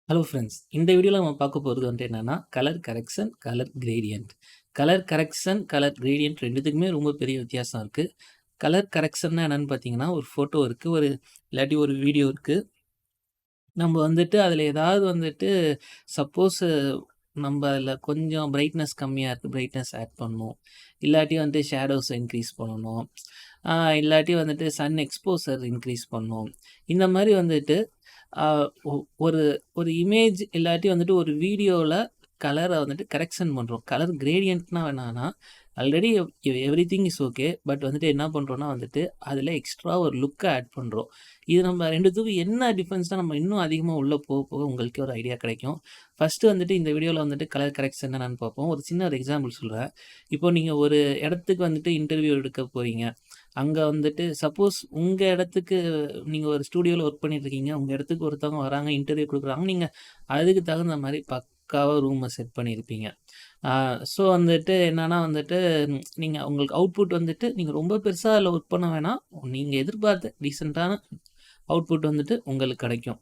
Hello friends. இந்த வீடியோல நம்ம பார்க்க போறது என்னன்னா, colour correction, colour gradient. Colour correction, colour gradient 2த்துக்குமே ரொம்ப பெரிய வித்தியாசம் இருக்கு. கலர் கரெக்ஷன்னா என்னன்னு பார்த்தீங்கன்னா, ஒரு ஃபோட்டோ இருக்கு, இல்லாட்டி ஒரு வீடியோ இருக்கு. நம்ம அதில ஏதாவது சப்போஸ் நம்ப அதில கொஞ்சம் பிரைட்னஸ் கம்மியா இருக்கு. பிரைட்னஸ் ஆட் பண்ணணும். இல்லாட்டி ஷேடோஸ இன்க்ரீஸ் பண்ணணும். ஆ இல்லாட்டி சன் எக்ஸ்போஷர் இன்க்ரீஸ் பண்ணணும். இந்த மாரி ஆ ஒ ஒரு ஒரு இமேஜ் இல்லாட்டி ஒரு வீடியோல கலர கரெக்ஷன் பண்றோம். கலர் கிரேடியன்ட்னா என்னன்னா, already everything is okay. But என்ன பண்றோம்னா அதில எக்ஸ்ட்ரா ஒரு லுக்க ஆட் பண்றோம். இது நம்ம 2த்துக்கும் என்ன டிஃபரன்ஸ்னா நம்ம இன்னும் அதிகமா உள்ள போக போக உங்களுக்கே ஒரு ஐடியா கிடைக்கும். ஃபர்ஸ்ட்டு இந்த வீடியோல கலர் கரெக்ஷன் என்னன்னு பார்ப்போம். ஒரு சின்ன ஒரு எக்ஸாம்பிள் சொல்றேன். இப்போ நீங்க ஒரு இடத்துக்கு இன்டர்வியூ எடுக்க போறீங்க. அங்க சப்போஸ் உங்க இடத்துக்கு நீங்க ஒரு ஸ்டூடியோல ஒர்க் பண்ணிட்டு இருக்கீங்க. உங்க இடத்துக்கு ஒருத்தவங்க வராங்க, இன்டர்வியூ குடுக்குறாங்க. நீங்க அதுக்கு தகுந்த மாரி பக்காவா ரூம செட் பண்ணியிருப்பீங்க. ஆ ஸோ என்னன்னா நீங்க உங்களுக்கு அவுட்புட் நீங்க ரொம்ப பெருசா அதில ஒர்க் பண்ண வேணாம். நீங்க எதிர்பார்த்த டீசென்ட்டான அவுட்புட் உங்களுக்கு கிடைக்கும்.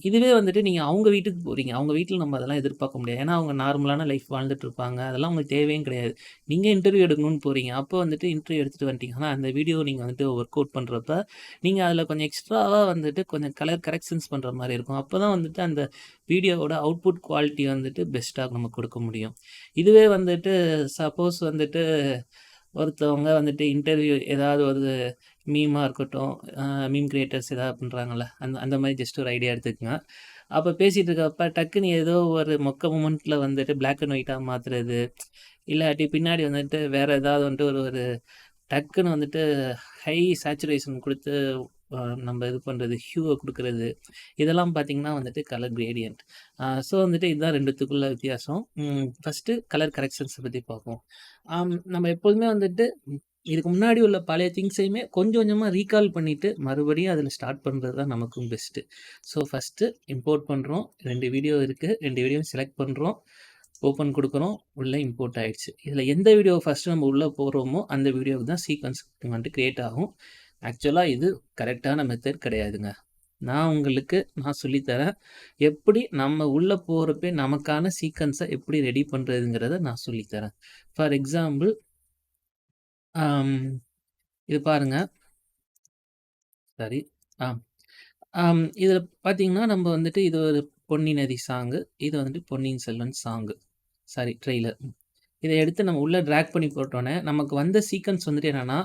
இதுவே நீங்க அவங்க வீட்டுக்கு போறீங்க. அவங்க வீட்ல நம்ம அதெல்லாம் எதிர்பார்க்க முடியாது. ஏன்னா, அவங்க நார்மலான லைஃப் வாழ்ந்துட்டு இருப்பாங்க. அதெல்லாம் அவங்களுக்கு தேவையும் கிடையாது. நீங்க இன்டர்வியூ எடுக்கணும்னு போறீங்க. அப்போ இன்டர்வியூ எடுத்துட்டு வந்துட்டீங்கன்னா, அந்த வீடியோ நீங்க ஒர்க் அவுட் பண்றப்ப, நீங்க அதில கொஞ்சம் எக்ஸ்ட்ராவா கொஞ்சம் கலர் கரெக்ஷன்ஸ் பண்ற மாரி இருக்கும். அப்பதான் அந்த வீடியோவோட அவுட்புட் குவாலிட்டி பெஸ்ட்டா நமக்கு குடுக்க முடியும். இதுவே சப்போஸ் ஒருத்தவங்க இன்டர்வியூ ஏதாவது ஒரு மீமா இருக்கட்டும், மீம் கிரியேட்டர்ஸ் ஏதாவது பண்றாங்கல்ல, அந்த அந்த மாரி ஜஸ்ட் ஒரு ஐடியா எடுத்துக்கங்க. அப்ப பேசிட்டு இருக்கப்ப டக்குன்னு ஏதோ ஒரு மொக்க மொமெண்ட்ல பிளாக் அண்ட் ஒயிட்டா மாத்துறது, இல்லாட்டி பின்னாடி வேற ஏதாவது ஒரு ஒரு டக்குன்னு ஹை சேச்சுரேஷன் குடுத்து நம்ம இது பண்றது, ஹியூவ குடுக்குறது, இதெல்லாம் பார்த்தீங்கன்னா கலர் கிரேடியன்ட். ஸோ இதுதான் 2த்துக்குள்ள வித்தியாசம். ஃபர்ஸ்ட்டு கலர் கரெக்ஷன்ஸ பத்தி பார்ப்போம். நம்ம எப்போதுமே இதுக்கு முன்னாடி உள்ள பழைய திங்ஸையுமே கொஞ்சம் கொஞ்சமா ரீகால் பண்ணிட்டு, மறுபடியும் அதில ஸ்டார்ட் பண்றது தான் நமக்கும் பெஸ்ட்டு. ஸோ ஃபர்ஸ்ட்டு இம்போர்ட் பண்றோம். 2 வீடியோ இருக்கு. 2 வீடியோவும் செலக்ட் பண்றோம். ஓப்பன் குடுக்குறோம். உள்ள இம்போர்ட் ஆயிடுச்சு. இதில எந்த வீடியோ ஃபர்ஸ்ட்டு நம்ம உள்ள போடுறோமோ, அந்த வீடியோவுக்கு தான் சீக்வென்ஸ் கிரியேட் ஆகும். ஆக்சுவலா இது கரெக்ட்டான மெத்தட் கிடையாதுங்க. நான் சொல்லி தரேன். எப்படி நம்ம உள்ள போறப்பயே நமக்கான சீக்வென்ஸ எப்படி ரெடி பண்றதுங்கிறத நான் சொல்லி தரேன். ஃபார் எக்ஸாம்பிள் ஆம் இது பாருங்க. சாரி. ஆ. இதில பார்த்தீங்கன்னா, நம்ம இது ஒரு பொன்னி நதி சாங்கு. இது Ponniyin Selvan song. Sorry trailer. இத எடுத்து நம்ம உள்ள டிராக் பண்ணி போட்டோனே, நமக்கு வந்த சீக்வென்ஸ் என்னன்னா,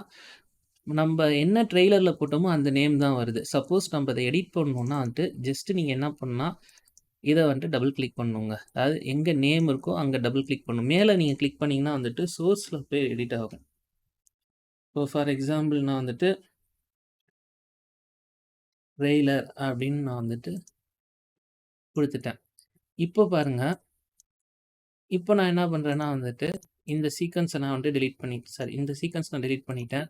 நம்ப என்ன ட்ரெய்லர்ல போட்டோமோ அந்த நேம் தான் வருது. சப்போஸ் நம்ப அத எடிட் பண்ணணும்னா ஜஸ்ட் நீங்க என்ன பண்ணணும்னா, இத டபுள் கிளிக் பண்ணணுங்க. அதாவது எங்க நேம் இருக்கோ அங்க டபுள் கிளிக் பண்ணணும். மேல நீங்க கிளிக் பண்ணீங்கன்னா சோர்ஸ்ல போய் எடிட் ஆகும். இப்போ ஃபார் எக்ஸாம்பிள் நான் ட்ரெய்லர் அப்படின்னு நான் குடுத்துட்டேன். இப்போ பாருங்க. இப்போ நான் என்ன பண்றேன்னா இந்த சீக்வென்ஸ நான் இந்த சீக்வென்ஸ் நான் டெலீட் பண்ணிட்டேன்.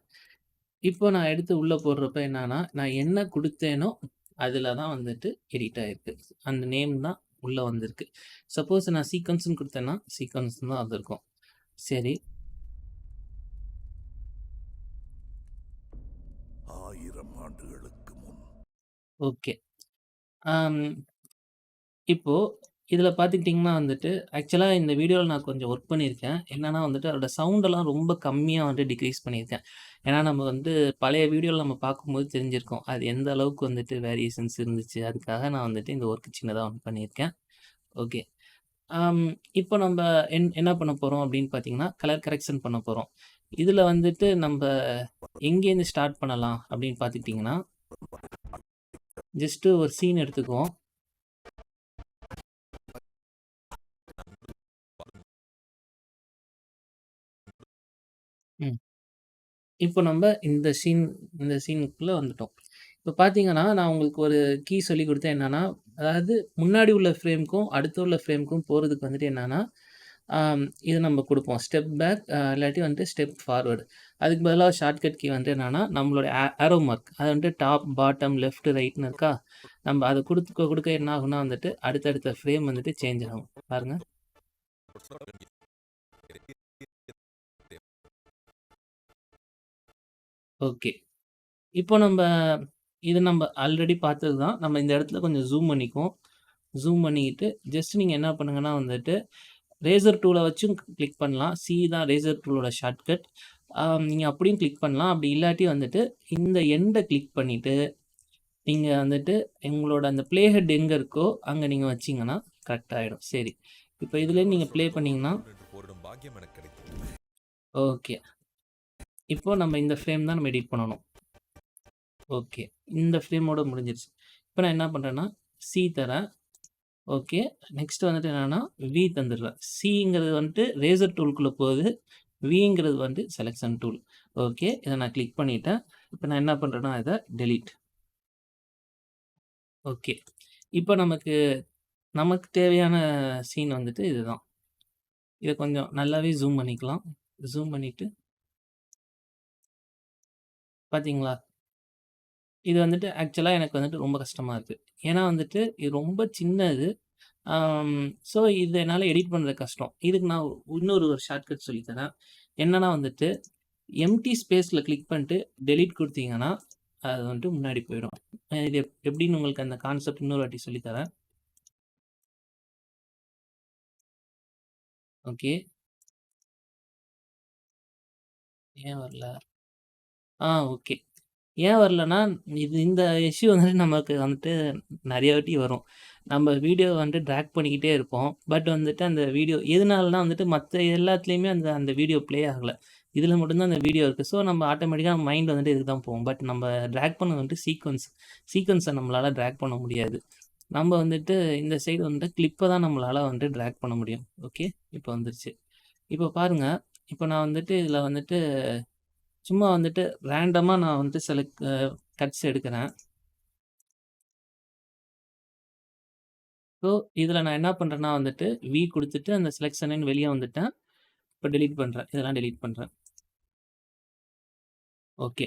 இப்போ நான் எடுத்து உள்ள போடுறப்ப என்னன்னா, நான் என்ன குடுத்தேனோ அதில தான் எடிட் ஆயிருக்கு. அந்த நேம் தான் உள்ள வந்திருக்கு. சப்போஸ் நான் சீக்வென்ஸ்ன்னு குடுத்தேன்னா, சீக்வென்ஸ் தான் வந்திருக்கும். சரி. 1000 ஆண்டுகளுக்கு முன். ஓகே. ஆம். இப்போ இதில பார்த்துக்கிட்டிங்கன்னா ஆக்சுவலா இந்த வீடியோல நான் கொஞ்சம் ஒர்க் பண்ணியிருக்கேன். என்னன்னா அதோட சவுண்டெல்லாம் ரொம்ப கம்மியா டிக்ரீஸ் பண்ணியிருக்கேன். ஏன்னா நம்ம பழைய வீடியோல நம்ம பார்க்கும்போது தெரிஞ்சிருக்கும். அது எந்த அளவுக்கு வேரியேஷன்ஸ் இருந்துச்சு. அதுக்காக நான் இந்த ஒர்க் சின்னதா பண்ணியிருக்கேன். ஓகே. ஆம் இப்போ நம்ப என்ன பண்ண போறோம் அப்படின்னு பார்த்தீங்கன்னா, கலர் கரெக்ஷன் பண்ண போறோம். இதில நம்ப எங்கேருந்து ஸ்டார்ட் பண்ணலாம் அப்படின்னு பார்த்துக்கிட்டிங்கன்னா, ஜஸ்ட் ஒரு சீன் எடுத்துக்குவோம். ம். இப்போ நம்ப இந்த சீனுக்குள்ள வந்துட்டோம். இப்போ பார்த்தீங்கன்னா, நான் உங்களுக்கு ஒரு கீ சொல்லிக் குடுத்தேன் என்னன்னா, அதாவது முன்னாடி உள்ள ஃப்ரேம்க்கும், அடுத்து உள்ள ஃப்ரேம்க்கும் போறதுக்கு என்னன்னா, இது நம்ம குடுப்போம். ஸ்டெப் பேக் இல்லாட்டி ஸ்டெப் ஃபார்வர்ட். அதுக்கு பதிலா ஷார்ட்கட் கீ என்னன்னா, நம்மளோட ஆரோ மார்க் அது டாப், பாட்டம், லெஃப்ட், ரைட்ன்னு இருக்கா? நம்ம அத குடுக்க குடுக்க என்ன ஆகும்னா அடுத்தடுத்த ஃப்ரேம் சேஞ்ச் ஆகும். பாருங்க. ஓகே. இப்போ இது நம்ம ஆல்ரெடி பார்த்தது தான். நம்ம இந்த இடத்துல கொஞ்சம் ஜூம் பண்ணிக்குவோம். ஜூம் பண்ணிக்கிட்டு ஜஸ்ட் நீங்கள் என்ன பண்ணுங்கன்னா வந்துட்டு ரேசர் டூலை வச்சும் கிளிக் பண்ணலாம். சி தான் ரேசர் டூலோட ஷார்ட்கட். நீங்கள் அப்படியும் கிளிக் பண்ணலாம். அப்படி இல்லாட்டி வந்துட்டு இந்த எண்டை கிளிக் பண்ணிவிட்டு நீங்கள் வந்துட்டு உங்களோட அந்த ப்ளே ஹெட் எங்கே இருக்கோ அங்கே நீங்கள் வச்சிங்கன்னா கரெக்டாக ஆகிடும். சரி, இப்போ இதுலேருந்து நீங்கள் ப்ளே பண்ணிங்கன்னா ஓகே. இப்போ நம்ம இந்த ஃப்ரேம் தான் நம்ம எடிட் பண்ணணும். ஓகே, இந்த ஃப்ரேமோட முடிஞ்சிருச்சு. இப்போ நான் என்ன பண்ணுறேன்னா சி தரேன். ஓகே, நெக்ஸ்ட் வந்துட்டு என்னென்னா வி தந்துடுறேன். சிங்கிறது வந்துட்டு ரேசர் டூலுக்குள்ளே போகுது, விங்கிறது வந்து செலெக்ஷன் டூல். ஓகே, இதை நான் கிளிக் பண்ணிட்டேன். இப்போ நான் என்ன பண்ணுறேன்னா இதை டெலீட். ஓகே, இப்போ நமக்கு தேவையான சீன் வந்துட்டு இதுதான். இதை கொஞ்சம் நல்லாவே ஜூம் பண்ணிக்கலாம். ஜூம் பண்ணிவிட்டு பார்த்தீங்களா, இது வந்துட்டு ஆக்சுவலாக எனக்கு வந்துட்டு ரொம்ப கஷ்டமாக இருக்குது. ஏன்னா வந்துட்டு இது ரொம்ப சின்னது. ஸோ இது என்னால் எடிட் பண்ணுறது கஷ்டம். இதுக்கு நான் இன்னொரு ஷார்ட்கட் சொல்லித்தரேன். என்னன்னா வந்துட்டு எம்டி ஸ்பேஸில் கிளிக் பண்ணிட்டு டெலீட் கொடுத்தீங்கன்னா அது வந்துட்டு முன்னாடி போயிடும். இது எப்படின்னு உங்களுக்கு அந்த கான்செப்ட் இன்னொரு வாட்டி சொல்லித்தரேன். ஓகே, ஏன் வரல? ஓகே. ஏன் வரலன்னா, இந்த இஷ்யூ வந்துட்டு நமக்கு வந்துட்டு நிறைய வாட்டி வரும். நம்ம வீடியோ வந்துட்டு ட்ராக் பண்ணிக்கிட்டே இருப்போம். பட் வந்துட்டு அந்த வீடியோ எதனாலனா வந்துட்டு மற்ற எல்லாத்துலேயுமே அந்த வீடியோ ப்ளே ஆகலை. இதில் மட்டும்தான் அந்த வீடியோ இருக்குது. ஸோ நம்ம ஆட்டோமேட்டிக்காக மைண்ட் வந்துட்டு இதுக்கு தான் போகும். பட் நம்ம ட்ராக் பண்ண வந்துட்டு சீக்வன்ஸை நம்மளால் ட்ராக் பண்ண முடியாது. நம்ம வந்துட்டு இந்த சைடு வந்துட்டு கிளிப்பை தான் நம்மளால் வந்துட்டு ட்ராக் பண்ண முடியும். ஓகே, இப்போ வந்துருச்சு. இப்போ பாருங்கள், இப்போ நான் வந்துட்டு இதில் வந்துட்டு சும்மா வந்துட்டு ரேண்டமாக நான் வந்துட்டு சில கட்ஸ் எடுக்கிறேன். ஸோ இதில் நான் என்ன பண்ணுறேன்னா வந்துட்டு வி கொடுத்துட்டு அந்த செலெக்ஷன்னு வெளியே வந்துட்டேன். இப்போ டெலீட் பண்ணுறேன். இதெல்லாம் டெலீட் பண்ணுறேன். ஓகே,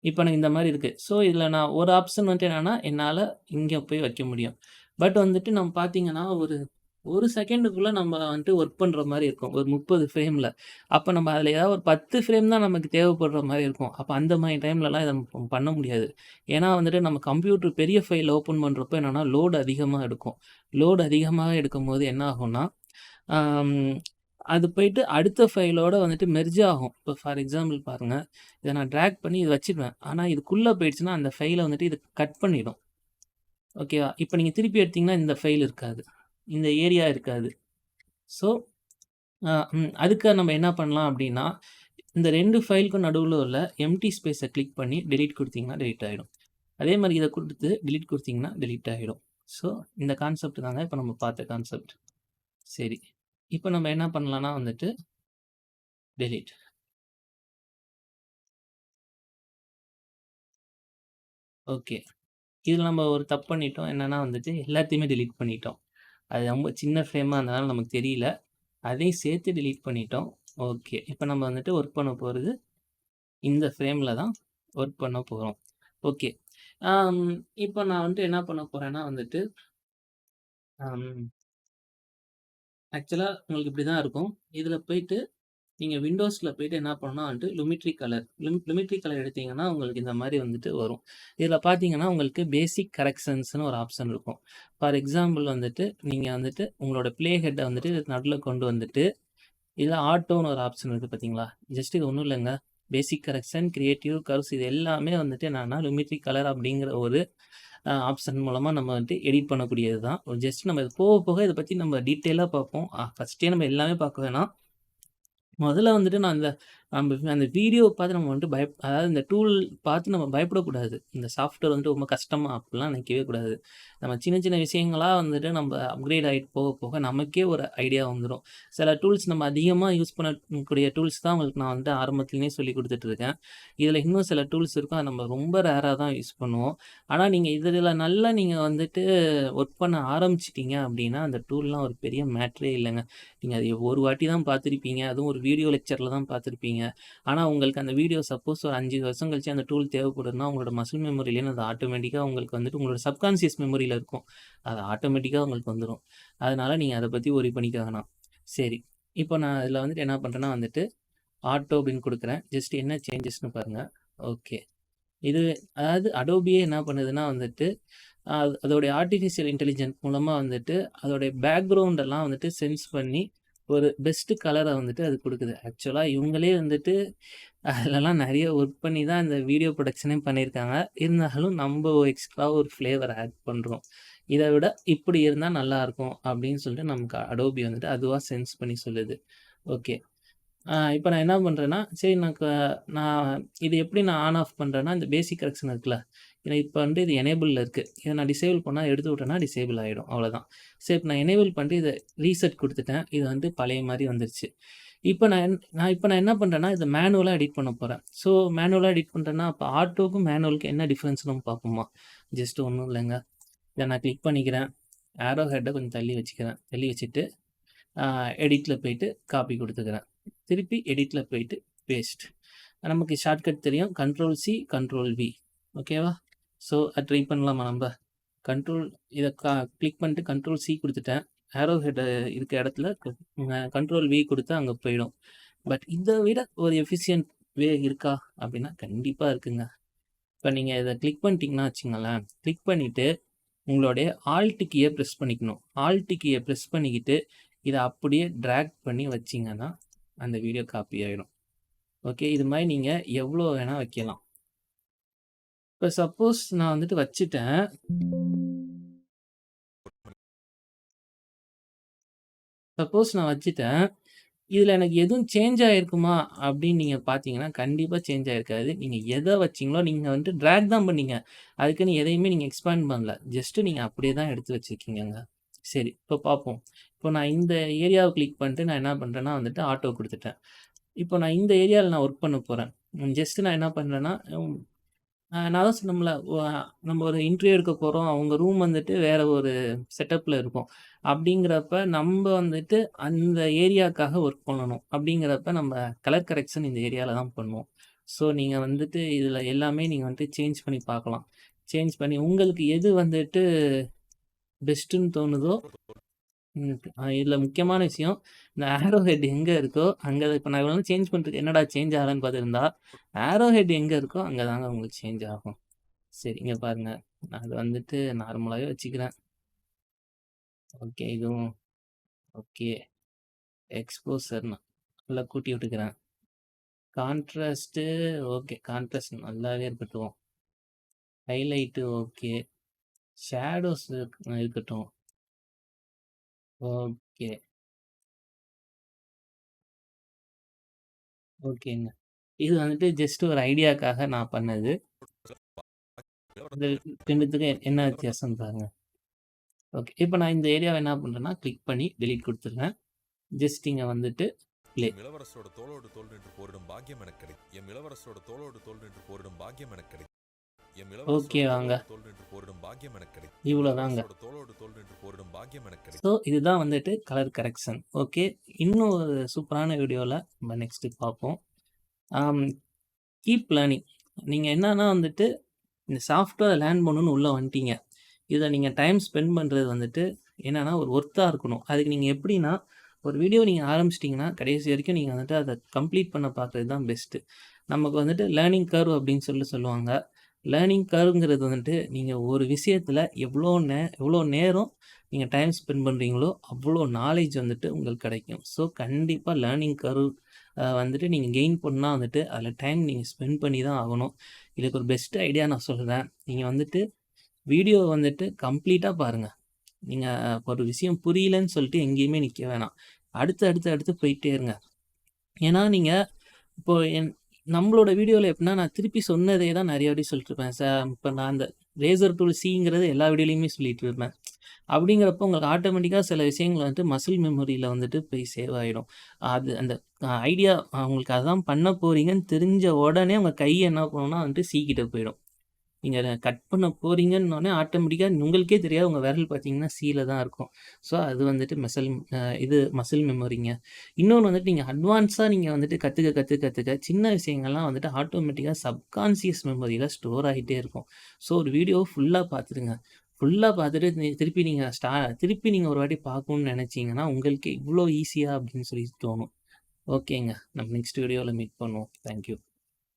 இப்போ எனக்கு இந்த மாதிரி இருக்குது. ஸோ இதில் நான் ஒரு ஆப்ஷன் வந்துட்டு என்னென்னா என்னால் இங்கே போய் வைக்க முடியும். பட் வந்துட்டு நம்ம பார்த்தீங்கன்னா ஒரு செகண்டுக்குள்ளே நம்ம வந்துட்டு ஒர்க் பண்ணுற மாதிரி இருக்கும். ஒரு 30 ஃப்ரேமில். அப்போ நம்ம அதில் ஏதாவது ஒரு 10 ஃப்ரேம் தான் நமக்கு தேவைப்படுற மாதிரி இருக்கும். அப்போ அந்த மாதிரி டைம்லலாம் இதை நம்ம பண்ண முடியாது. ஏன்னா வந்துட்டு நம்ம கம்ப்யூட்டர் பெரிய ஃபைல் ஓப்பன் பண்ணுறப்போ என்னென்னா லோடு அதிகமாக எடுக்கும். லோடு அதிகமாக எடுக்கும்போது என்ன ஆகும்னா அது போயிட்டு அடுத்த ஃபைலோட வந்துட்டு மெர்ஜ் ஆகும். இப்போ ஃபார் எக்ஸாம்பிள் பாருங்கள், இதை நான் ட்ராக் பண்ணி இது வச்சுடுவேன். ஆனால் இதுக்குள்ளே போயிடுச்சுன்னா அந்த ஃபைலை வந்துட்டு இது கட் பண்ணிடும். ஓகேவா? இப்போ நீங்கள் திருப்பி எடுத்திங்கன்னா இந்த ஃபைல் இருக்காது, இந்த ஏரியா இருக்காது. ஸோ அதுக்கு நம்ம என்ன பண்ணலாம் அப்படின்னா, இந்த 2 ஃபைலுக்கும் நடுவில் உள்ள எம்டி ஸ்பேஸை கிளிக் பண்ணி டெலீட் கொடுத்தீங்கன்னா டெலீட் ஆகிடும். அதே மாதிரி இதை கொடுத்து டெலீட் கொடுத்தீங்கன்னா டெலீட் ஆகிடும். ஸோ இந்த கான்செப்ட் தாங்க இப்போ நம்ம பார்த்த கான்செப்ட். சரி, இப்போ நம்ம என்ன பண்ணலான்னா வந்துட்டு டெலீட். ஓகே, இதில் நம்ம ஒரு தப்பு பண்ணிட்டோம். என்னென்னா வந்துட்டு எல்லாத்தையுமே டெலீட் பண்ணிட்டோம். அது ரொம்ப சின்ன ஃப்ரேமாக இருந்தனால நமக்கு தெரியல. அதையும் சேர்த்து டெலீட் பண்ணிட்டோம். ஓகே, இப்போ நம்ம வந்துட்டு ஒர்க் பண்ண போகிறது இந்த ஃப்ரேமில் தான் ஒர்க் பண்ண போகிறோம். ஓகே, இப்போ நான் வந்துட்டு என்ன பண்ண போகிறேன்னா வந்துட்டு ஆக்சுவலாக உங்களுக்கு இப்படி தான் இருக்கும். இதில் போயிட்டு நீங்கள் விண்டோஸில் போயிட்டு என்ன பண்ணால் வந்துட்டு லுமிட்ரி கலர் எடுத்தீங்கன்னா உங்களுக்கு இந்த மாதிரி வந்துட்டு வரும். இதில் பார்த்தீங்கன்னா உங்களுக்கு பேசிக் கரெக்ஷன்ஸ்னு ஒரு ஆப்ஷன் இருக்கும். ஃபார் எக்ஸாம்பிள் வந்துட்டு நீங்கள் வந்துட்டு உங்களோட ப்ளே ஹெட்டை வந்துட்டு நடுவில் கொண்டு வந்துட்டு இதில் ஆட்டோன்னு ஒரு ஆப்ஷன் இருக்குது பார்த்தீங்களா? ஜஸ்ட் இது ஒன்றும் இல்லைங்க. பேசிக் கரெக்ஷன், கிரியேட்டிவ், கர்வ்ஸ் இது எல்லாமே வந்துட்டு என்னன்னா லுமிட்ரி கலர் அப்படிங்கிற ஒரு ஆப்ஷன் மூலமாக நம்ம வந்துட்டு எடிட் பண்ணக்கூடியது தான். ஜஸ்ட் நம்ம இது போக போக இதை பற்றி நம்ம டீட்டெயிலாக பார்ப்போம். ஃபஸ்ட்டே நம்ம எல்லாமே பார்க்க வேணாம். முதல்ல வந்துட்டு நான் அந்த வீடியோ பார்த்து நம்ம வந்துட்டு அதாவது இந்த டூல் பார்த்து நம்ம பயப்படக்கூடாது. இந்த சாஃப்ட்வேர் வந்துட்டு ரொம்ப கஷ்டமா அப்படிலாம் நினைக்கவே கூடாது. நம்ம சின்ன சின்ன விஷயங்களா வந்துட்டு நம்ம அப்கிரேட் ஆகிட்டு போக போக நமக்கே ஒரு ஐடியா வந்துடும். சில டூல்ஸ் நம்ம அதிகமாக யூஸ் பண்ணக்கூடிய டூல்ஸ் தான் உங்களுக்கு நான் வந்துட்டு ஆரம்பத்துலேயே சொல்லி கொடுத்துட்ருக்கேன். இதில் இன்னும் சில டூல்ஸ் இருக்கும். அதை நம்ம ரொம்ப ரேராக தான் யூஸ் பண்ணுவோம். ஆனால் நீங்கள் இதில் நல்லா நீங்கள் வந்துட்டு ஒர்க் பண்ண ஆரம்பிச்சிட்டிங்க அப்படின்னா அந்த டூல்லாம் ஒரு பெரிய மேட்ரே இல்லைங்க. நீங்கள் அதை ஒரு வாட்டி தான் பார்த்துருப்பீங்க. அதுவும் ஒரு வீடியோ லெக்சரில் தான் பார்த்துருப்பீங்க. ஆனால் உங்களுக்கு அந்த வீடியோ சப்போஸ் ஒரு 5 வருஷம் கழிச்சு அந்த டூல் தேவைப்படுதுன்னா உங்களோட மசில் மெமரியிலேருந்து அது ஆட்டோமேட்டிக்காக உங்களுக்கு வந்துட்டு உங்களோட சப்கான்சியஸ் மெமரியில் இருக்கும். அது ஆட்டோமேட்டிக்காக உங்களுக்கு வந்துடும். அதனால் நீங்கள் அதை பற்றி ஒரி பண்ணிக்க வேணாம். சரி, இப்போ நான் இதில் வந்துட்டு என்ன பண்ணுறேன்னா வந்துட்டு ஆட்டோ அப்படின்னு கொடுக்குறேன். ஜஸ்ட் என்ன சேஞ்சஸ்ன்னு பாருங்கள். ஓகே, இது அதாவது அடோபியே என்ன பண்ணுதுன்னா வந்துட்டு அதோடைய ஆர்டிஃபிஷியல் இன்டெலிஜென்ஸ் மூலமா வந்துட்டு அதோடைய பேக்ரவுண்ட் எல்லாம் வந்துட்டு சென்ஸ் பண்ணி ஒரு பெஸ்ட் கலர வந்துட்டு அது குடுக்குது. ஆக்சுவலா இவங்களே வந்துட்டு அதுலலாம் நெறைய ஒர்க் பண்ணி தான் இந்த வீடியோ ப்ரொடக்ஷனே பண்ணியிருக்காங்க. இருந்தாலும் நம்ப எக்ஸ்ட்ரா ஒரு ஃப்ளேவர் ஆட் பண்றோம். இத விட இப்படி இருந்தா நல்லாருக்கும் அப்படின்னு சொல்லிட்டு நமக்கு Adobe வந்துட்டு அதுவா சென்ஸ் பண்ணி சொல்லுது. ஓகே. இப்ப நான் என்ன பண்றேன்னா, சரி நான் இது எப்படி நான் ஆன் ஆஃப் பண்றேன்னா, இந்த பேசிக் கரெக்ஷன் இருக்குல்ல. ஏன்னா இப்ப வந்து இது எனேபிள்ல இருக்கு. இத நான் டிசேபிள் பண்ணா எடுத்து விட்டேன்னா டிசேபிள் ஆயிடும். அவ்வளோதான். சரி இப்ப நான் எனேபிள் பண்ணிட்டு இத ரீசெட் குடுத்துட்டேன். இது வந்து பழைய மாரி வந்துருச்சு. இப்ப நான் என்ன பண்றேன்னா, இத மேனுவலா எடிட் பண்ண போறேன். ஸோ மேனுவலா எடிட் பண்றேன்னா, அப்ப ஆட்டோக்கும் மேனுவலுக்கும் என்ன டிஃபரன்ஸ்ன்னு நம்ம பார்ப்போமா? ஜஸ்ட் ஒண்ணும் இல்லங்க. இத நான் கிளிக் பண்ணிக்கிறேன். ஆரோ ஹெட்ட கொஞ்சம் தள்ளி வச்சுக்கிறேன். தள்ளி வச்சுட்டு, எடிட்ல போயிட்டு காப்பி குடுத்துக்கிறேன். திருப்பி எடிட்ல போயிட்டு பேஸ்ட். நமக்கு ஷார்ட்கட் தெரியும். Control C, control V. ஓகேவா? ஸோ ட்ரை பண்ணலாமா நம்ப? கண்ட்ரோல் இத கிளிக் பண்ணிட்டு கண்ட்ரோல் சி குடுத்துட்டேன். ஆரோ ஹெட் இருக்க இடத்துல கண்ட்ரோல் வி குடுத்தா அங்க போயிடும். பட் இத விட ஒரு எஃபிஷியன்ட் வே இருக்கா? அப்படின்னா கண்டிப்பா இருக்குங்க. இப்ப நீங்க இத கிளிக் பண்ணிட்டீங்கன்னா வச்சுக்கங்களேன், கிளிக் பண்ணிட்டு உங்களுடைய ஆல்ட் கீய பிரஸ் பண்ணிக்கணும். ஆல்ட் கீய பிரஸ் பண்ணிக்கிட்டு, இத அப்படியே டிராக் பண்ணி வச்சீங்கன்னா, அந்த வீடியோ காப்பி ஆயிடும். ஓகே. இது மாரி நீங்க எவ்வளோ வேணா வைக்கலாம். இப்ப சப்போஸ் நான் வந்துட்டு வச்சுட்டேன். சப்போஸ் நான் வச்சுட்டேன். இதுல எனக்கு எதுவும் சேஞ்ச் ஆயிருக்குமா? அப்படின்னு நீங்க பார்த்தீங்கன்னா, கண்டிப்பா சேஞ்ச் ஆயிருக்காது. நீங்க எத வச்சீங்களோ, நீங்க வந்துட்டு டிராக் தான் பண்ணீங்க. அதுக்குன்னு எதையுமே நீங்க எக்ஸ்பேண்ட் பண்ணல. ஜஸ்ட் நீங்க அப்படியே தான் எடுத்து வச்சிருக்கீங்கங்க. சரி, இப்ப பார்ப்போம். இப்போ நான் இந்த ஏரியாவ கிளிக் பண்ணிட்டு நான் என்ன பண்றேன்னா வந்துட்டு ஆட்டோ குடுத்துட்டேன். இப்போ நான் இந்த ஏரியால நான் ஒர்க் பண்ண போறேன். ஜஸ்ட் நான் என்ன பண்றேன்னா, நான் தான் சொன்னோம்ல, நம்ம ஒரு இன்டர்வியூ எடுக்க போறோம். அவங்க ரூம் வந்துட்டு வேற ஒரு செட்டப்ல இருக்கும். அப்படிங்கிறப்ப நம்ப வந்துட்டு அந்த ஏரியாக்காக ஒர்க் பண்ணணும். அப்படிங்கிறப்ப நம்ம கலர் கரெக்ஷன் இந்த ஏரியால தான் பண்ணுவோம். ஸோ நீங்க வந்துட்டு இதுல எல்லாமே நீங்க வந்துட்டு சேஞ்ச் பண்ணி பார்க்கலாம். சேஞ்ச் பண்ணி உங்களுக்கு எது வந்துட்டு பெஸ்ட்டுன்னு தோணுதோ. இதுல முக்கியமான விஷயம், இந்த ஆரோ ஹெட் எங்க இருக்கோ, அங்க இப்ப நான் இவ்வளோ நேரம் சேஞ்ச் பண்ணிட்டு என்னடா சேஞ்ச் ஆகலன்னு பார்த்துருந்தா, ஆரோ ஹெட் எங்க இருக்கோ அங்க தாங்க உங்களுக்கு சேஞ்ச் ஆகும். சரி, இங்க பாருங்க. நான் அத வந்துட்டு நார்மலாவே வச்சுக்கிறேன். ஓகே. இதுவும் ஓகே. எக்ஸ்போஷர் நல்லா கூட்டி விட்டுக்கிறேன். Contrast okay. கான்ட்ராஸ்ட் நல்லாவே இருக்கட்டும். Highlight okay. ஷேடோஸ் இருக்கட்டும். ஓகே. ஓகேங்க. இது வந்துட்டு ஜஸ்ட் ஒரு ஐடியாக்காக நான் பண்ணது. இது 2த்துக்கும் என்ன வித்தியாசம்னு பாருங்க. ஓகே. இப்ப நான் இந்த ஏரியாவ என்ன பண்றேன்னா, கிளிக் பண்ணி டெலீட் குடுத்துடுறேன். ஜஸ்ட் இங்க வந்துட்டு ப்ளே. எம் இளவரசரோட தோளோடு தோள் நின்று போரிடும் பாக்கியம் எனக்கு கிடைக்கும். எம் இளவரசரோட தோளோடு தோள் நின்று போரிடும் பாக்கியம் எனக்கு கிடைக்கும். எம் ஓகே இளவரசரோட வாங்க. தோளோடு தோள் நின்று போரிடும் பாக்கியம் எனக்கு கிடைக்கும். இவ்வளோதாங்க. இளவரசரோட தோளோடு தோள் நின்று போரிடும் பாக்கியம் எனக்கு கிடைக்கும். ஸோ இதுதான் வந்துட்டு கலர் கரெக்ஷன். ஓகே. இன்னும் ஒரு சூப்பரான வீடியோல நம்ம நெக்ஸ்ட் பார்ப்போம். ஆம் கீப் லேர்னிங். நீங்க என்னன்னா வந்துட்டு இந்த சாஃப்ட்வேர் லேர்ன் பண்ணணும்னு உள்ள வந்துட்டீங்க. இத நீங்க டைம் ஸ்பெண்ட் பண்றது வந்துட்டு என்னன்னா ஒரு ஒர்த்தா இருக்கணும். அதுக்கு நீங்க எப்படின்னா, ஒரு வீடியோ நீங்க ஆரம்பிச்சிட்டீங்கன்னா, கடைசி வரைக்கும் நீங்க வந்துட்டு அத கம்ப்ளீட் பண்ண பார்க்குறது தான் பெஸ்ட்டு. நமக்கு வந்துட்டு லேர்னிங் கர்வ் அப்படின்னு சொல்லுவாங்க. லேர்னிங் கர்வ்ங்கிறது வந்துட்டு நீங்க ஒரு விஷயத்துல எவ்வளோ நேரம் நீங்க டைம் ஸ்பெண்ட் பண்றீங்களோ, அவ்வளோ நாலேட்ஜ் வந்துட்டு உங்களுக்கு கிடைக்கும். ஸோ கண்டிப்பா லேர்னிங் கர்வ் வந்துட்டு நீங்க கெயின் பண்ணா வந்துட்டு அதில டைம் நீங்க ஸ்பெண்ட் பண்ணி தான் ஆகணும். இதுக்கு ஒரு பெஸ்ட் ஐடியா நான் சொல்றேன். நீங்க வந்துட்டு வீடியோ வந்துட்டு கம்ப்ளீட்டா பாருங்க. நீங்க ஒரு விஷயம் புரியலன்னு சொல்லிட்டு எங்கேயுமே நிக்க வேணாம். அடுத்து போயிட்டே இருங்க. ஏன்னா, நீங்க இப்போ நம்மளோட வீடியோல எப்படின்னா, நான் திருப்பி சொன்னதே தான் நெறைய வாட்டி சொல்லிட்டு இருப்பேன். இப்ப நான் அந்த ரேசர் டூல் சிங்கிறது எல்லா வீடியோலயுமே சொல்லிட்டு இருப்பேன். அப்படிங்கிறப்போ உங்களுக்கு ஆட்டோமேட்டிக்கா சில விஷயங்கள் வந்துட்டு மசில் மெமரியில வந்துட்டு போய் சேவ் ஆயிடும். அது அந்த ஐடியா உங்களுக்கு அதான் பண்ண போறீங்கன்னு தெரிஞ்ச உடனே உங்க கை என்ன பண்ணும்னா வந்துட்டு சி கிட்ட போயிடும். நீங்க அத கட் பண்ண போறீங்கன்னோனே ஆட்டோமேட்டிக்கா உங்களுக்கே தெரியாது உங்க விரல் பார்த்தீங்கன்னா, சில தான் இருக்கும். ஸோ அது வந்துட்டு இது மசில் மெமரிங்க. இன்னொன்னு வந்துட்டு நீங்க அட்வான்ஸா நீங்க வந்துட்டு கத்துக்க சின்ன விஷயங்கள்லாம் வந்துட்டு ஆட்டோமேட்டிக்கா சப்கான்ஷியஸ் மெமரியில ஸ்டோர் ஆகிட்டே இருக்கும். ஸோ ஒரு வீடியோ ஃபுல்லா பார்த்துருங்க. ஃபுல்லா பார்த்துட்டு திருப்பி நீங்க ஒரு வாட்டி பார்க்கணும்னு நெனைச்சீங்கன்னா, உங்களுக்கே இவ்ளோ ஈஸியா அப்படின்னு சொல்லி தோணும். ஓகேங்க. நம்ம நெக்ஸ்ட் வீடியோல மீட் பண்ணுவோம். Thank you.